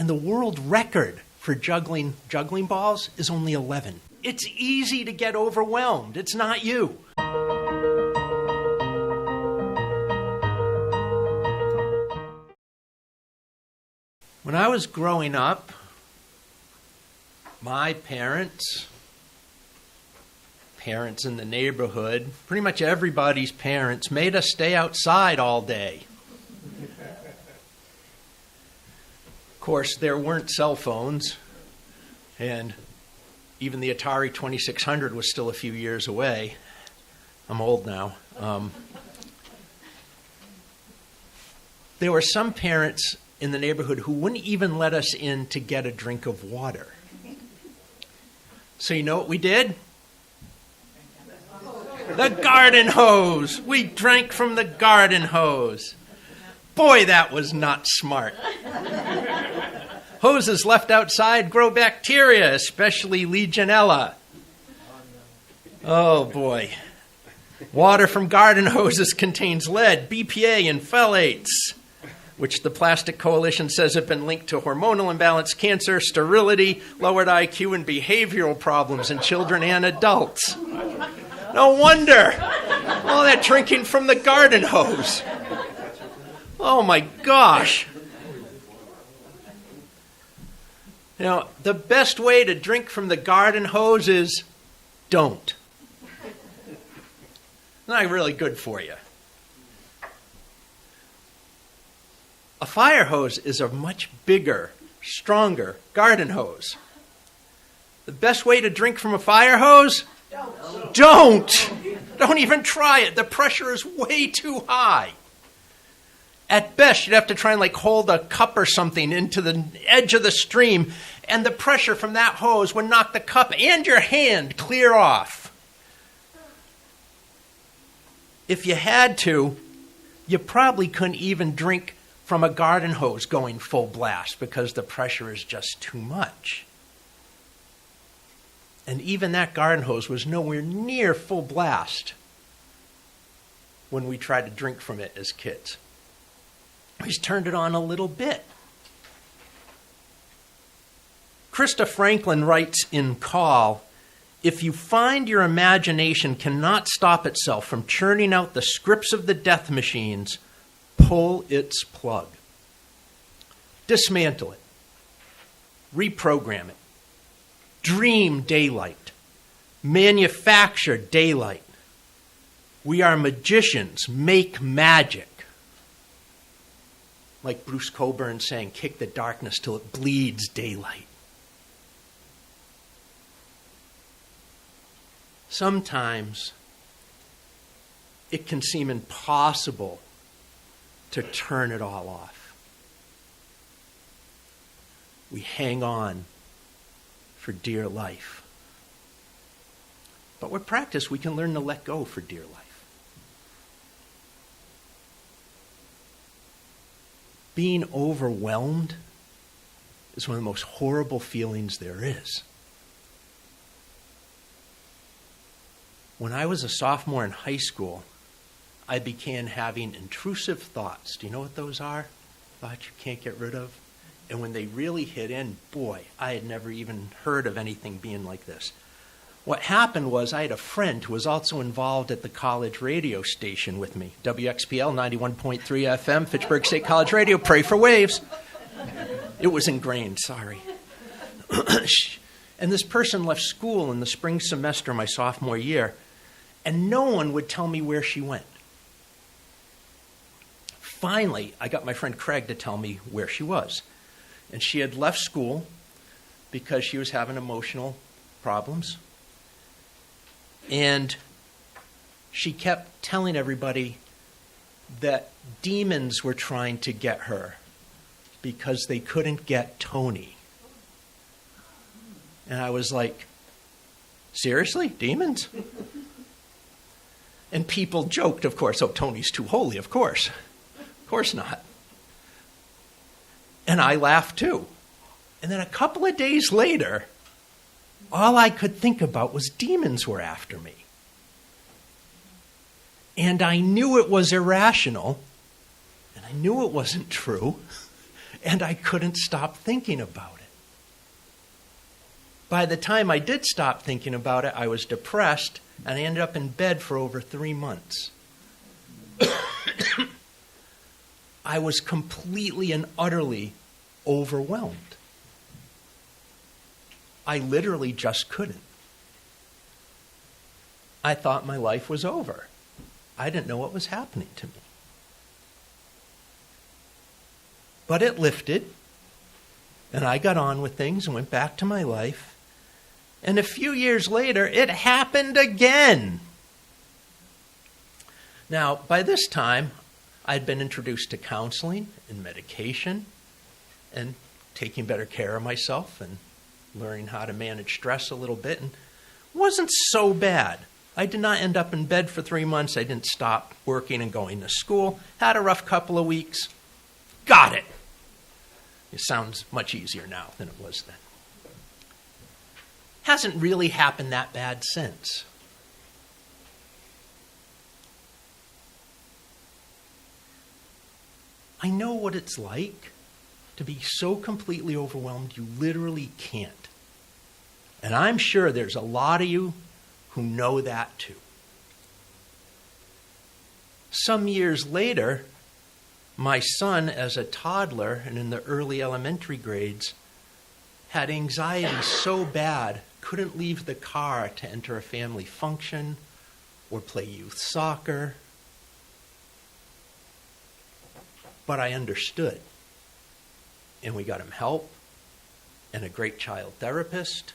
And the world record for juggling balls is only 11. It's easy to get overwhelmed. It's not you. When I was growing up, my parents in the neighborhood, pretty much everybody's parents, made us stay outside all day. Of course, there weren't cell phones, and even the Atari 2600 was still a few years away. I'm old now. There were some parents in the neighborhood who wouldn't even let us in to get a drink of water. So you know what we did? The garden hose. We drank from the garden hose. Boy, that was not smart. Hoses left outside grow bacteria, especially Legionella. Oh boy. Water from garden hoses contains lead, BPA, and phthalates, which the Plastic Coalition says have been linked to hormonal imbalance, cancer, sterility, lowered IQ, and behavioral problems in children and adults. No wonder. All that drinking from the garden hose. Oh my gosh. You know, the best way to drink from the garden hose is don't. Not really good for you. A fire hose is a much bigger, stronger garden hose. The best way to drink from a fire hose? Don't. Don't even try it. The pressure is way too high. At best, you'd have to try and hold a cup or something into the edge of the stream, and the pressure from that hose would knock the cup and your hand clear off. If you had to, you probably couldn't even drink from a garden hose going full blast because the pressure is just too much. And even that garden hose was nowhere near full blast when we tried to drink from it as kids. We just turned it on a little bit. Krista Franklin writes in Call, "If you find your imagination cannot stop itself from churning out the scripts of the death machines, pull its plug. Dismantle it. Reprogram it. Dream daylight. Manufacture daylight. We are magicians. Make magic." Like Bruce Cockburn saying, kick the darkness till it bleeds daylight. Sometimes it can seem impossible to turn it all off. We hang on for dear life. But with practice, we can learn to let go for dear life. Being overwhelmed is one of the most horrible feelings there is. When I was a sophomore in high school, I began having intrusive thoughts. Do you know what those are? Thoughts you can't get rid of? And when they really hit in, boy, I had never even heard of anything being like this. What happened was I had a friend who was also involved at the college radio station with me, WXPL 91.3 FM, Fitchburg State College Radio, pray for waves. It was ingrained, sorry. And this person left school in the spring semester of my sophomore year, and no one would tell me where she went. Finally, I got my friend Craig to tell me where she was. And she had left school because she was having emotional problems. And she kept telling everybody that demons were trying to get her because they couldn't get Tony. And I was like, seriously? Demons? And people joked, of course, oh, Tony's too holy, of course. Of course not. And I laughed too. And then a couple of days later, all I could think about was demons were after me. And I knew it was irrational, and I knew it wasn't true, And I couldn't stop thinking about it. By the time I did stop thinking about it, I was depressed, and I ended up in bed for over 3 months. I was completely and utterly overwhelmed. I literally just couldn't. I thought my life was over. I didn't know what was happening to me. But it lifted, and I got on with things and went back to my life. And a few years later, it happened again. Now, by this time, I'd been introduced to counseling and medication and taking better care of myself and learning how to manage stress a little bit. And it wasn't so bad. I did not end up in bed for 3 months. I didn't stop working and going to school. Had a rough couple of weeks. Got it. It sounds much easier now than it was then. Hasn't really happened that bad since. I know what it's like to be so completely overwhelmed you literally can't. And I'm sure there's a lot of you who know that too. Some years later, my son, as a toddler and in the early elementary grades, had anxiety so bad, couldn't leave the car to enter a family function or play youth soccer. But I understood. And we got him help and a great child therapist.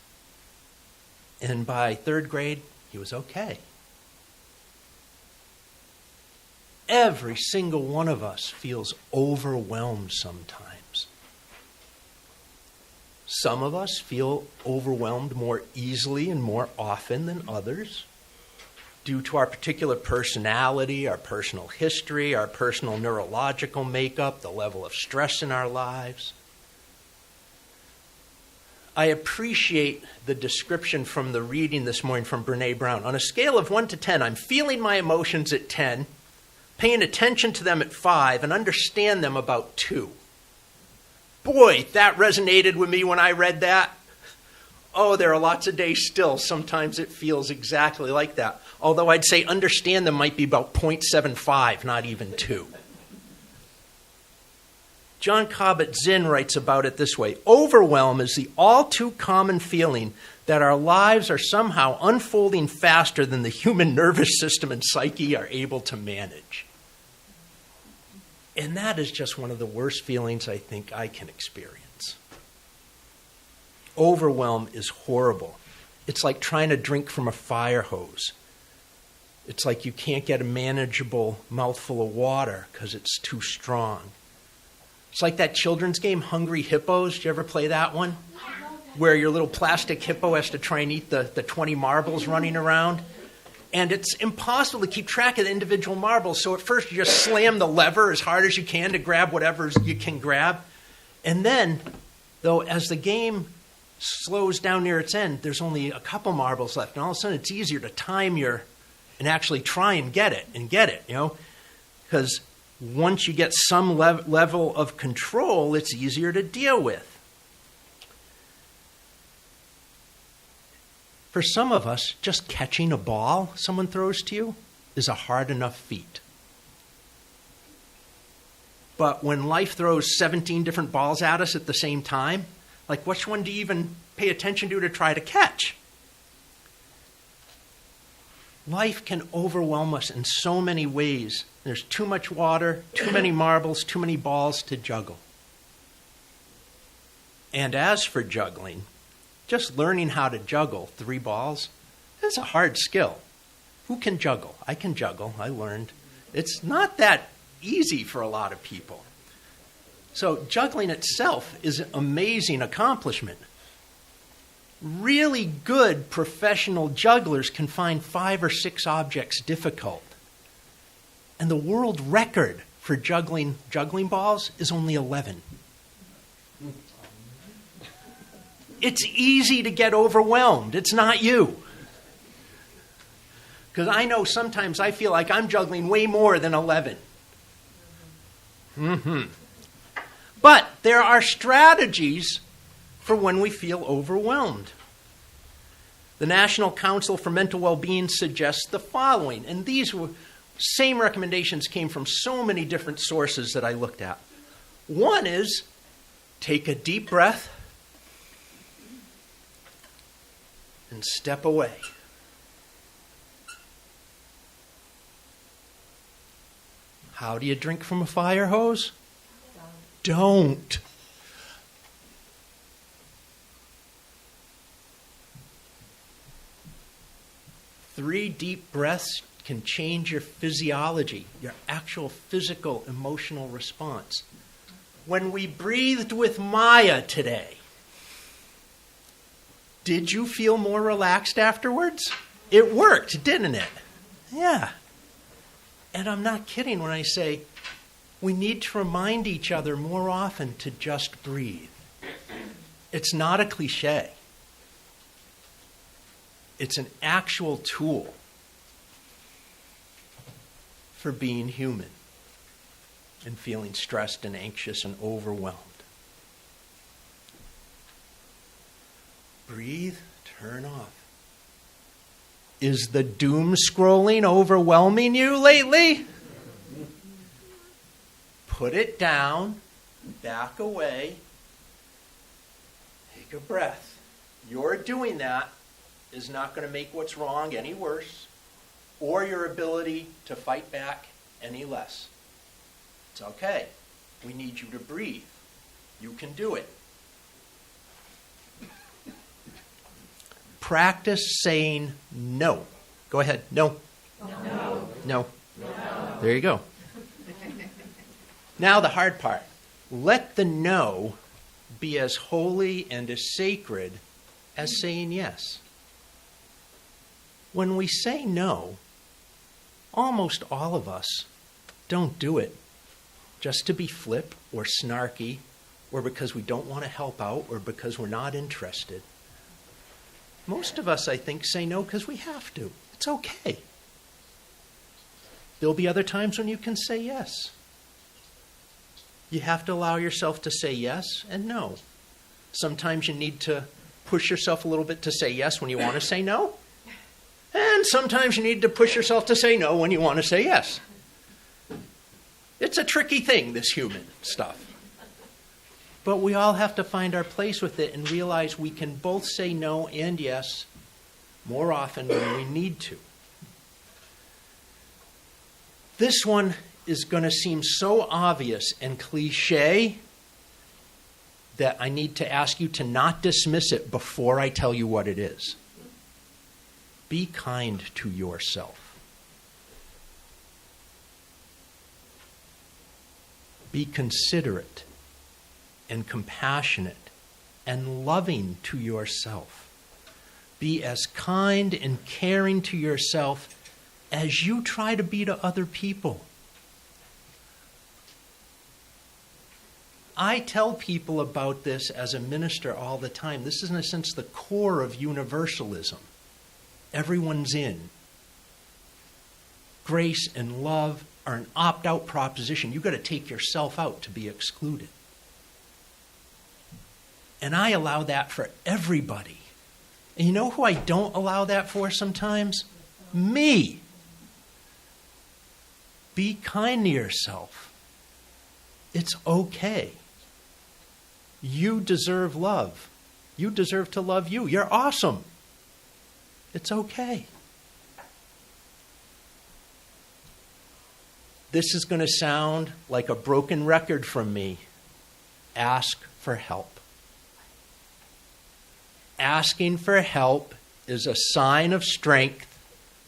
And by 3rd grade, he was okay. Every single one of us feels overwhelmed sometimes. Some of us feel overwhelmed more easily and more often than others due to our particular personality, our personal history, our personal neurological makeup, the level of stress in our lives. I appreciate the description from the reading this morning from Brene Brown. On a scale of 1 to 10, I'm feeling my emotions at 10, paying attention to them at 5, and understand them about 2. Boy, that resonated with me when I read that. Oh, there are lots of days still. Sometimes it feels exactly like that. Although I'd say understand them might be about 0.75, not even 2. John Kabat-Zinn writes about it this way. Overwhelm is the all too common feeling that our lives are somehow unfolding faster than the human nervous system and psyche are able to manage. And that is just one of the worst feelings I think I can experience. Overwhelm is horrible. It's like trying to drink from a fire hose. It's like you can't get a manageable mouthful of water because it's too strong. It's like that children's game, Hungry Hippos. Did you ever play that one? Where your little plastic hippo has to try and eat the 20 marbles running around. And it's impossible to keep track of the individual marbles. So at first you just slam the lever as hard as you can to grab whatever you can grab. And then, though, as the game slows down near its end, there's only a couple marbles left. And all of a sudden it's easier to time and actually try and get it, you know. Because once you get some level of control, it's easier to deal with. For some of us, just catching a ball someone throws to you is a hard enough feat. But when life throws 17 different balls at us at the same time, like which one do you even pay attention to try to catch? Life can overwhelm us in so many ways. There's too much water, too many marbles, too many balls to juggle. And as for juggling, just learning how to juggle 3 balls is a hard skill. Who can juggle? I can juggle. I learned. It's not that easy for a lot of people. So juggling itself is an amazing accomplishment. Really good professional jugglers can find 5 or 6 objects difficult. And the world record for juggling balls is only 11. It's easy to get overwhelmed. It's not you. Because I know sometimes I feel like I'm juggling way more than 11. But there are strategies for when we feel overwhelmed. The National Council for Mental Well-Being suggests the following, and these same recommendations came from so many different sources that I looked at. One is take a deep breath and step away. How do you drink from a fire hose? Don't. 3 deep breaths can change your physiology, your actual physical, emotional response. When we breathed with Maya today, did you feel more relaxed afterwards? It worked, didn't it? Yeah. And I'm not kidding when I say we need to remind each other more often to just breathe. It's not a cliche. It's an actual tool for being human and feeling stressed and anxious and overwhelmed. Breathe, turn off. Is the doom scrolling overwhelming you lately? Put it down, back away, take a breath. Your doing that is not going to make what's wrong any worse or your ability to fight back any less. It's okay. We need you to breathe. You can do it. Practice saying no. Go ahead. No. No. No. There you go. Now the hard part. Let the no be as holy and as sacred as saying yes. When we say no, almost all of us don't do it just to be flip or snarky or because we don't want to help out or because we're not interested. Most of us, I think, say no because we have to. It's okay. There'll be other times when you can say yes. You have to allow yourself to say yes and no. Sometimes you need to push yourself a little bit to say yes when you want to say no. And sometimes you need to push yourself to say no when you want to say yes. It's a tricky thing, this human stuff. But we all have to find our place with it and realize we can both say no and yes more often when we need to. This one is going to seem so obvious and cliche that I need to ask you to not dismiss it before I tell you what it is. Be kind to yourself. Be considerate and compassionate and loving to yourself. Be as kind and caring to yourself as you try to be to other people. I tell people about this as a minister all the time. This is, in a sense, the core of universalism. Everyone's in. Grace and love are an opt-out proposition. You've got to take yourself out to be excluded. And I allow that for everybody. And you know who I don't allow that for sometimes? Me. Be kind to yourself. It's okay. You deserve love. You deserve to love you. You're awesome. It's okay. This is going to sound like a broken record from me. Ask for help. Asking for help is a sign of strength,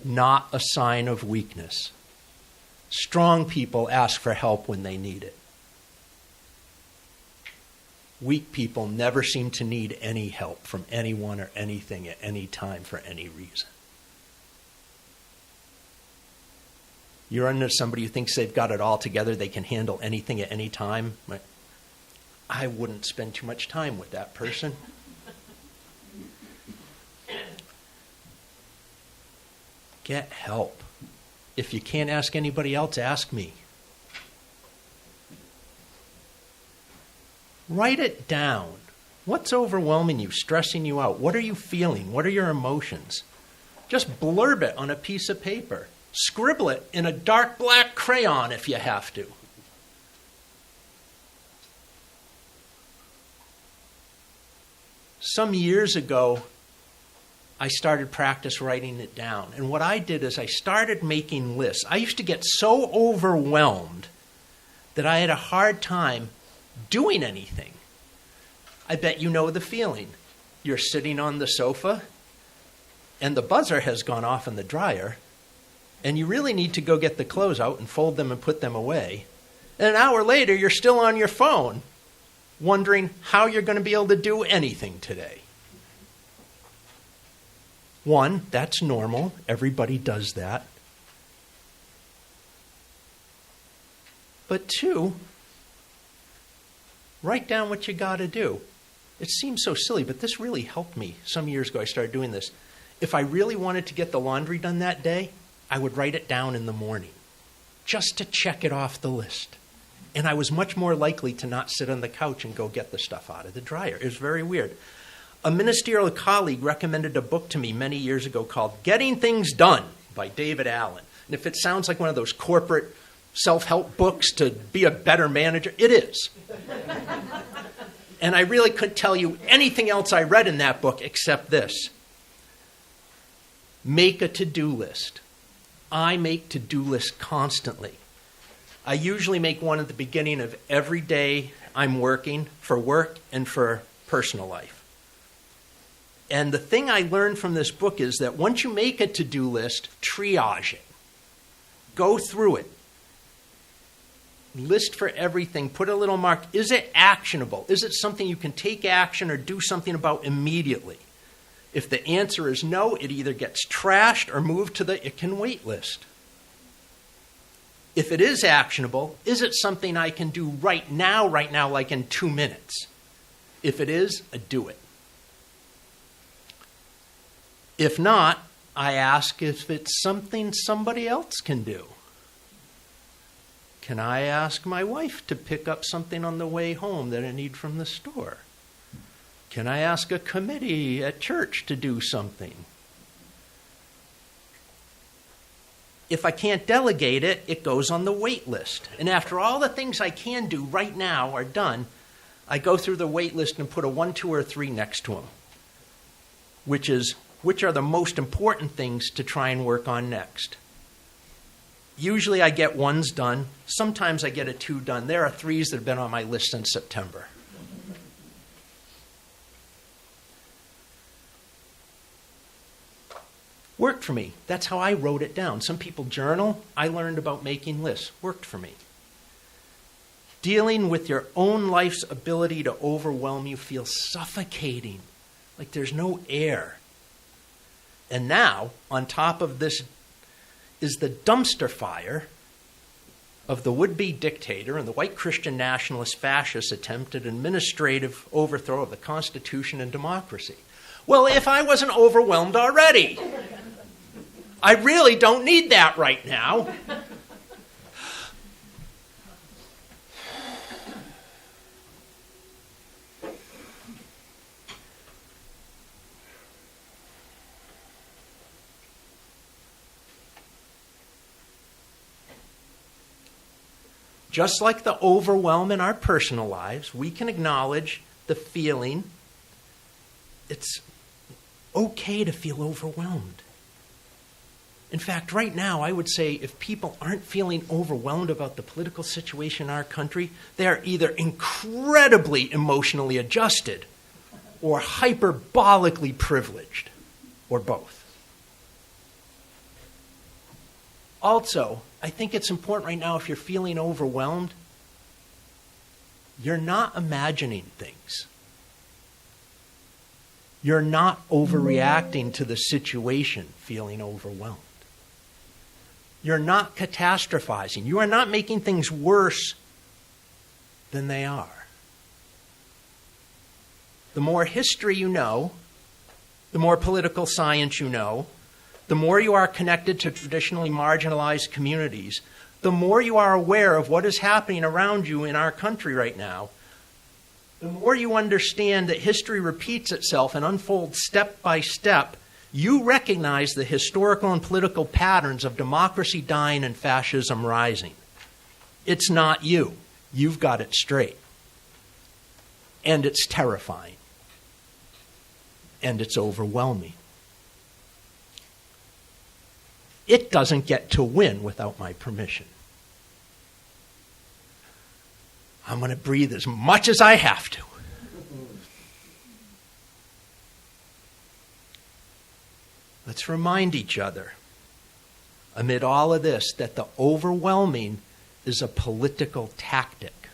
not a sign of weakness. Strong people ask for help when they need it. Weak people never seem to need any help from anyone or anything at any time for any reason. You're under somebody who thinks they've got it all together, they can handle anything at any time. I wouldn't spend too much time with that person. Get help. If you can't ask anybody else, ask me. Write it down. What's overwhelming you, stressing you out? What are you feeling? What are your emotions? Just blurb it on a piece of paper. Scribble it in a dark black crayon if you have to. Some years ago, I started practice writing it down. And what I did is I started making lists. I used to get so overwhelmed that I had a hard time doing anything. I bet you know the feeling. You're sitting on the sofa, and the buzzer has gone off in the dryer, and you really need to go get the clothes out and fold them and put them away. And an hour later, you're still on your phone, wondering how you're going to be able to do anything today. One, that's normal. Everybody does that. But two, write down what you got to do. It seems so silly, but this really helped me. Some years ago, I started doing this. If I really wanted to get the laundry done that day, I would write it down in the morning just to check it off the list. And I was much more likely to not sit on the couch and go get the stuff out of the dryer. It was very weird. A ministerial colleague recommended a book to me many years ago called Getting Things Done by David Allen. And if it sounds like one of those corporate self-help books to be a better manager, it is. And I really couldn't tell you anything else I read in that book except this. Make a to-do list. I make to-do lists constantly. I usually make one at the beginning of every day I'm working for work and for personal life. And the thing I learned from this book is that once you make a to-do list, triage it. Go through it. List for everything. Put a little mark. Is it actionable? Is it something you can take action or do something about immediately? If the answer is no, it either gets trashed or moved to the it can wait list. If it is actionable, is it something I can do right now, like in 2 minutes? If it is, I do it. If not, I ask if it's something somebody else can do. Can I ask my wife to pick up something on the way home that I need from the store? Can I ask a committee at church to do something? If I can't delegate it, it goes on the wait list. And after all the things I can do right now are done, I go through the wait list and put a 1, 2, or 3 next to them, which are the most important things to try and work on next. Usually I get 1s done. Sometimes I get a 2 done. There are 3s that have been on my list since September. Worked for me. That's how I wrote it down. Some people journal. I learned about making lists. Worked for me. Dealing with your own life's ability to overwhelm you feels suffocating, like there's no air. And now, on top of this, is the dumpster fire of the would-be dictator and the white Christian nationalist fascist attempted administrative overthrow of the Constitution and democracy. Well, if I wasn't overwhelmed already, I really don't need that right now. Just like the overwhelm in our personal lives, we can acknowledge the feeling. It's okay to feel overwhelmed. In fact, right now, I would say if people aren't feeling overwhelmed about the political situation in our country, they are either incredibly emotionally adjusted or hyperbolically privileged, or both. Also, I think it's important right now, if you're feeling overwhelmed, you're not imagining things. You're not overreacting to the situation feeling overwhelmed. You're not catastrophizing. You are not making things worse than they are. The more history you know, the more political science you know, the more you are connected to traditionally marginalized communities, the more you are aware of what is happening around you in our country right now, the more you understand that history repeats itself and unfolds step by step, you recognize the historical and political patterns of democracy dying and fascism rising. It's not you. You've got it straight. And it's terrifying. And it's overwhelming. It doesn't get to win without my permission. I'm going to breathe as much as I have to. Let's remind each other, amid all of this, that the overwhelming is a political tactic.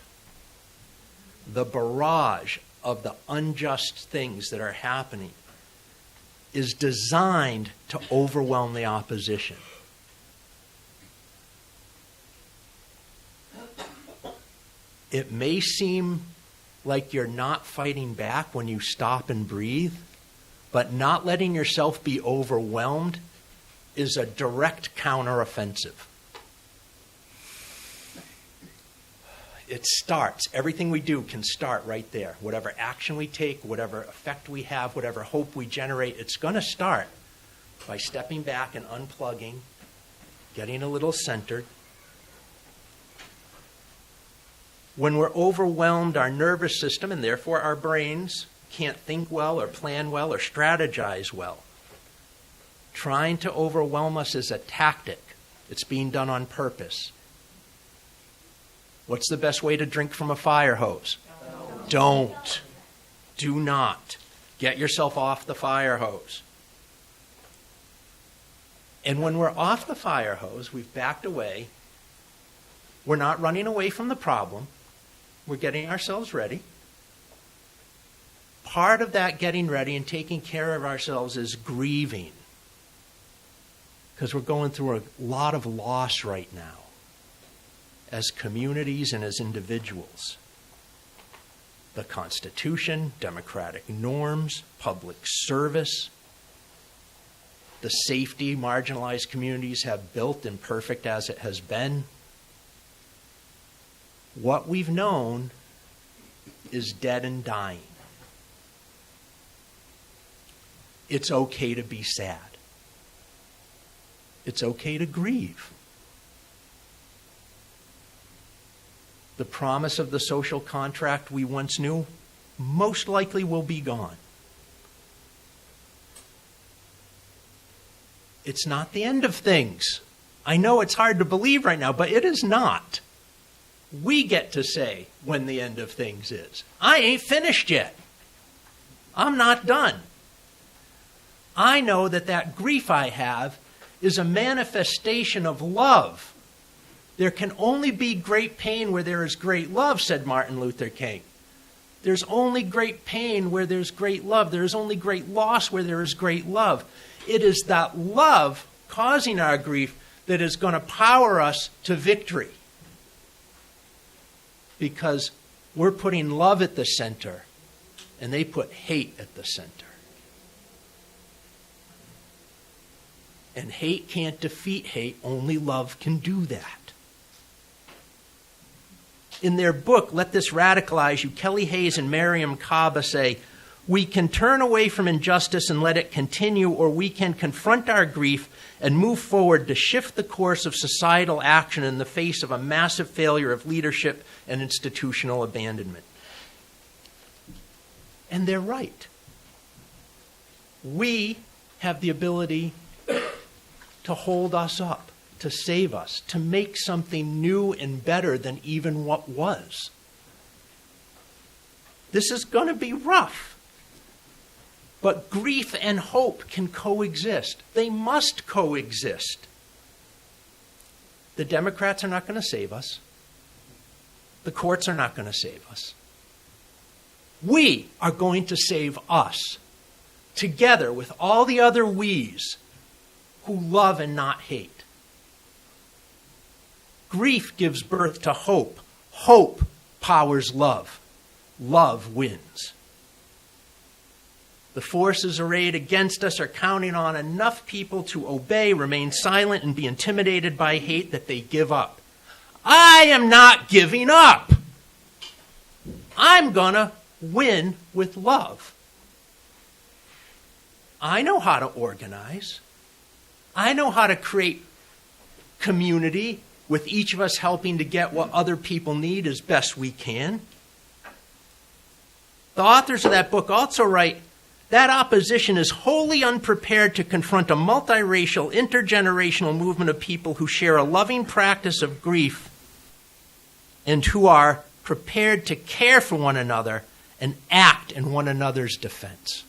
The barrage of the unjust things that are happening is designed to overwhelm the opposition. It may seem like you're not fighting back when you stop and breathe, but not letting yourself be overwhelmed is a direct counteroffensive. It starts. Everything we do can start right there. Whatever action we take, whatever effect we have, whatever hope we generate, it's going to start by stepping back and unplugging, getting a little centered. When we're overwhelmed, our nervous system, and therefore our brains, can't think well or plan well or strategize well. Trying to overwhelm us is a tactic. It's being done on purpose. What's the best way to drink from a fire hose? Don't. Do not. Get yourself off the fire hose. And when we're off the fire hose, we've backed away. We're not running away from the problem. We're getting ourselves ready. Part of that getting ready and taking care of ourselves is grieving. Because we're going through a lot of loss right now, as communities and as individuals. The Constitution, democratic norms, public service, the safety marginalized communities have built, imperfect as it has been. What we've known is dead and dying. It's okay to be sad. It's okay to grieve. The promise of the social contract we once knew most likely will be gone. It's not the end of things. I know it's hard to believe right now, but it is not. We get to say when the end of things is. I ain't finished yet. I'm not done. I know that grief I have is a manifestation of love. There can only be great pain where there is great love, said Martin Luther King. There's only great pain where there's great love. There is only great loss where there is great love. It is that love causing our grief that is going to power us to victory. Because we're putting love at the center, and they put hate at the center. And hate can't defeat hate, only love can do that. In their book, Let This Radicalize You, Kelly Hayes and Miriam Kaba say, we can turn away from injustice and let it continue, or we can confront our grief and move forward to shift the course of societal action in the face of a massive failure of leadership and institutional abandonment. And they're right. We have the ability to hold us up, to save us, to make something new and better than even what was. This is going to be rough. But grief and hope can coexist. They must coexist. The Democrats are not going to save us. The courts are not going to save us. We are going to save us, together with all the other we's who love and not hate. Grief gives birth to hope. Hope powers love. Love wins. The forces arrayed against us are counting on enough people to obey, remain silent, and be intimidated by hate that they give up. I am not giving up. I'm going to win with love. I know how to organize. I know how to create community with each of us helping to get what other people need as best we can. The authors of that book also write, that opposition is wholly unprepared to confront a multiracial, intergenerational movement of people who share a loving practice of grief and who are prepared to care for one another and act in one another's defense.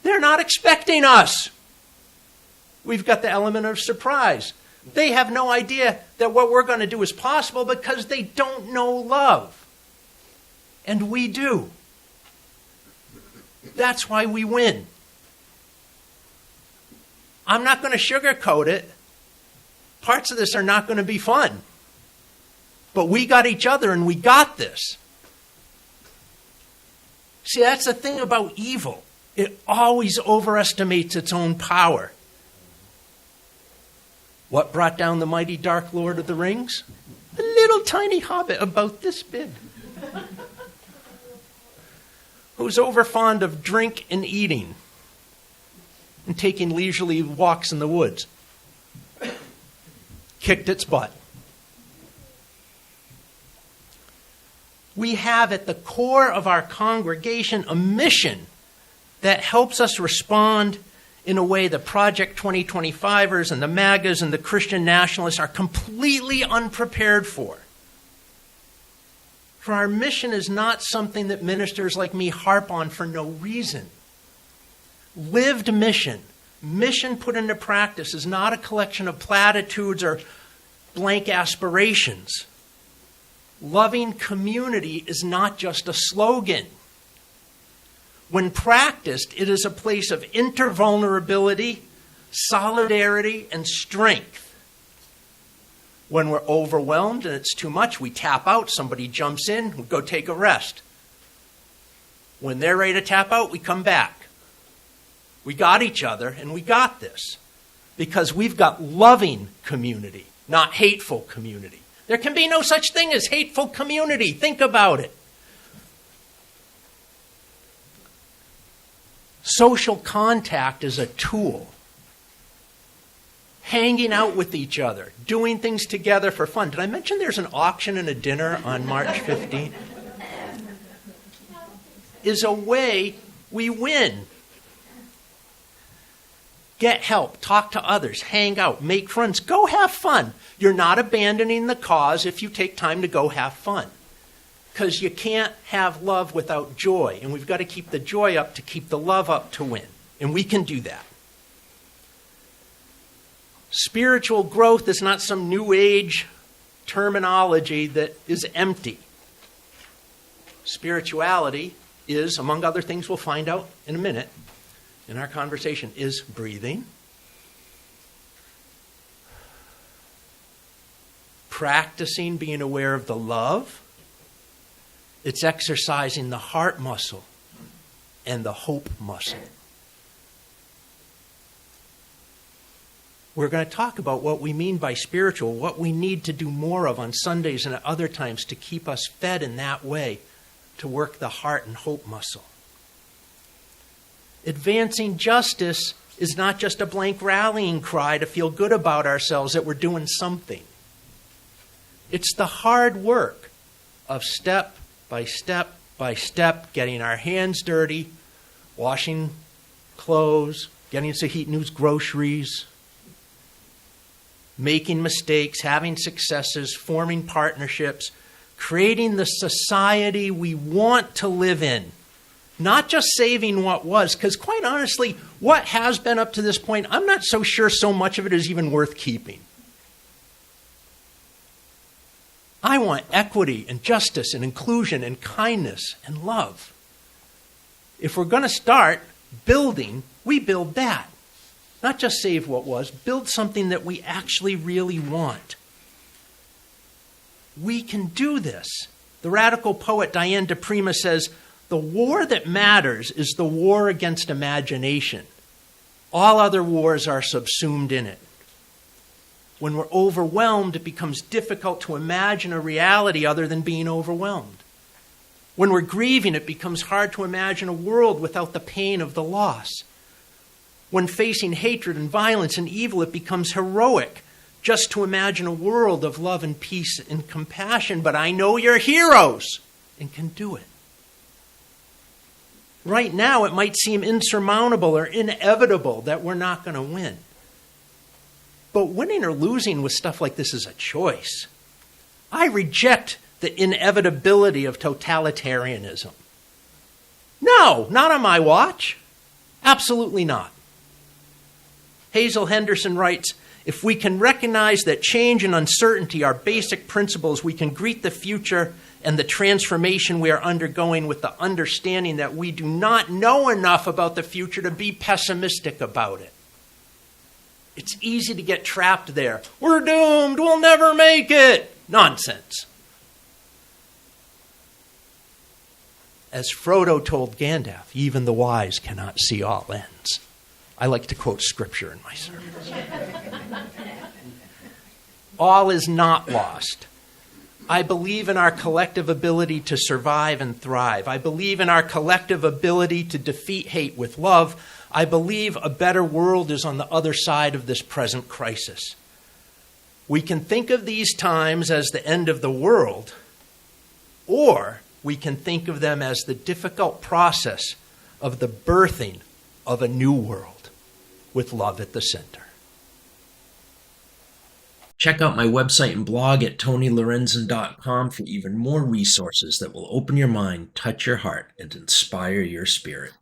They're not expecting us. We've got the element of surprise. They have no idea that what we're going to do is possible because they don't know love. And we do. That's why we win. I'm not going to sugarcoat it. Parts of this are not going to be fun. But we got each other and we got this. See, that's the thing about evil. It always overestimates its own power. What brought down the mighty Dark Lord of the Rings? A little tiny hobbit about this big, who's overfond of drink and eating and taking leisurely walks in the woods. Kicked its butt. We have at the core of our congregation a mission that helps us respond in a way the Project 2025ers and the MAGAs and the Christian nationalists are completely unprepared for. For our mission is not something that ministers like me harp on for no reason. Lived mission, mission put into practice, is not a collection of platitudes or blank aspirations. Loving community is not just a slogan. When practiced, it is a place of intervulnerability, solidarity, and strength. When we're overwhelmed and it's too much, we tap out, somebody jumps in, we go take a rest. When they're ready to tap out, we come back. We got each other and we got this because we've got loving community, not hateful community. There can be no such thing as hateful community. Think about it. Social contact is a tool. Hanging out with each other, doing things together for fun. Did I mention there's an auction and a dinner on March 15th? Is a way we win. Get help, talk to others, hang out, make friends, go have fun. You're not abandoning the cause if you take time to go have fun. Because you can't have love without joy. And we've got to keep the joy up to keep the love up to win. And we can do that. Spiritual growth is not some new age terminology that is empty. Spirituality is, among other things we'll find out in a minute in our conversation, is breathing, practicing being aware of the love. It's exercising the heart muscle and the hope muscle. We're going to talk about what we mean by spiritual, what we need to do more of on Sundays and at other times to keep us fed in that way, to work the heart and hope muscle. Advancing justice is not just a blank rallying cry to feel good about ourselves that we're doing something. It's the hard work of step by step by step, getting our hands dirty, washing clothes, getting Sahit News groceries, making mistakes, having successes, forming partnerships, creating the society we want to live in. Not just saving what was, because quite honestly, what has been up to this point, I'm not so sure so much of it is even worth keeping. I want equity and justice and inclusion and kindness and love. If we're going to start building, we build that. Not just save what was, build something that we actually really want. We can do this. The radical poet Diane de Prima says, the war that matters is the war against imagination. All other wars are subsumed in it. When we're overwhelmed, it becomes difficult to imagine a reality other than being overwhelmed. When we're grieving, it becomes hard to imagine a world without the pain of the loss. When facing hatred and violence and evil, it becomes heroic just to imagine a world of love and peace and compassion. But I know you're heroes and can do it. Right now, it might seem insurmountable or inevitable that we're not going to win. But winning or losing with stuff like this is a choice. I reject the inevitability of totalitarianism. No, not on my watch. Absolutely not. Hazel Henderson writes, if we can recognize that change and uncertainty are basic principles, we can greet the future and the transformation we are undergoing with the understanding that we do not know enough about the future to be pessimistic about it. It's easy to get trapped there. We're doomed. We'll never make it. Nonsense. As Frodo told Gandalf, even the wise cannot see all ends. I like to quote scripture in my sermons. All is not lost. I believe in our collective ability to survive and thrive. I believe in our collective ability to defeat hate with love. I believe a better world is on the other side of this present crisis. We can think of these times as the end of the world, or we can think of them as the difficult process of the birthing of a new world with love at the center. Check out my website and blog at tonylorenzen.com for even more resources that will open your mind, touch your heart, and inspire your spirit.